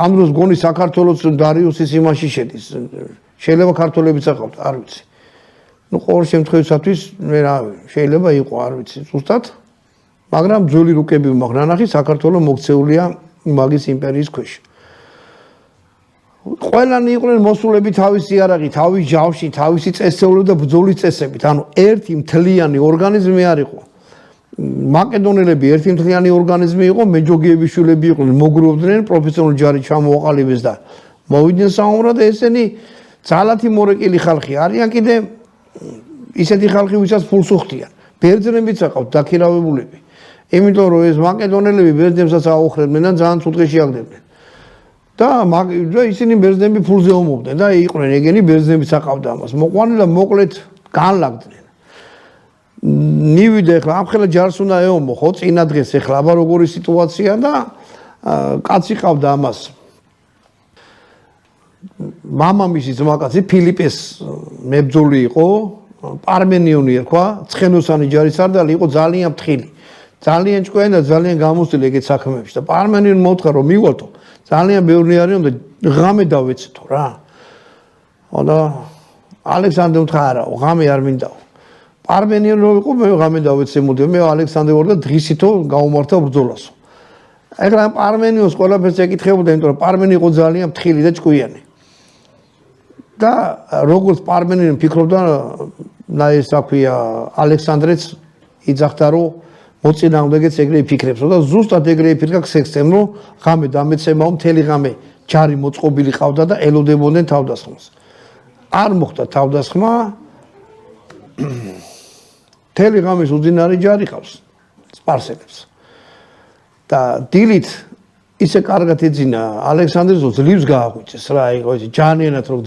ამ დროს გონი საქართველოს დარიუსის იმაში შედის. შეიძლება ქართველებიც აყავთ, არ ვიცი. ნუ ყოველ შემთხვევისათვის მე რა შეიძლება იყო, არ ვიცი, ზუსტად. მაგრამ ძველი რუკები მაქვს ნანახი საქართველოს მოქცეულია მაგის იმპერიის ქვეშ. ყველანი იყვნენ მოსულები თავისი იარაღი, თავის ჯავში, თავისი წესწავლით და ბრძოლის წესებით. ანუ ერთი მთლიანი ორგანიზმი არ იყო. მაკედონელები ერთი მთლიანი ორგანიზმი იყო, მეჯოგიების შვილები იყვნენ, მოგროვდნენ, პროფესიონალური ჯარი ჩამოაყალიბეს და მოვიდნენ საომრად და ესენი ძალათი მორეკილი ხალხი არიან კიდე ისეთი ხალხი, ვისაც ფულს უხდიან. ბერძნებიც აყავთ დაქირავებულები. იმიტომ რომ ეს მაკედონელები ბერძნებსაც აოხრებდნენ და ძალიან ცუდღეში აგდებდნენ. და ისინი ბერძნები ფულზე ომობდნენ და იყვნენ ეგენი ბერძნებიც აყავდა ამას. მოყვანენ და მოკლედ განლაგდნენ. ნივიდა ეხლა ამხელა ჯარს უნდა ეომო ხო წინა დღეს ეხლა აბა როგორი სიტუაცია და კაცი ყავდა ამას. მამამისი ძმაკაცი ფილიპეს მებრძოლი იყო, პარმენიონი ერქვა, ცხენოსანი ჯარისარდალი იყო ძალიან ფრთხილი. ძალიან ჭკვიანი და ძალიან გამოსტილი ეგეთ საქმეებში და პარმენიონი მოთხა რომ მივალთო ძალიან ბევრი არიან და ღამე დავეცეთო რა. და ალექსანდრე უთხრა არა, ღამე არ მინდაო. პარმენიონი რო იყო მე ღამე დავეცემოდი, მე ალექსანდრე ვარ და დღისითო გაუმართა ბრძოლასო. ეგრე პარმენიონს ყველაფერს ეკითხებოდა, იმიტომ რომ პარმენი იყო ძალიან ფრთხილი და ჭკვიანი. და როგორც პარმენიონი ფიქრობდა, ეს რა ქვია, ალექსანდრეც იძახდა რომ მოწინააღმდეგეც ეგრე იფიქრებსო და ზუსტად ეგრე იფიქრა ქსექსემ რომ ღამე დამეცემაო მთელი ღამე ჯარი მოწყობილი ყავდა და ელოდებოდნენ თავდასხმას. არ მოხდა თავდასხმა. მთელი ღამის უძინარი ჯარი ყავს სპარსელებს. და დილით ისე კარგად ეძინა ალექსანდრეს ძლივს გააღვიძეს რა იყო ეს ჯანიანად რომ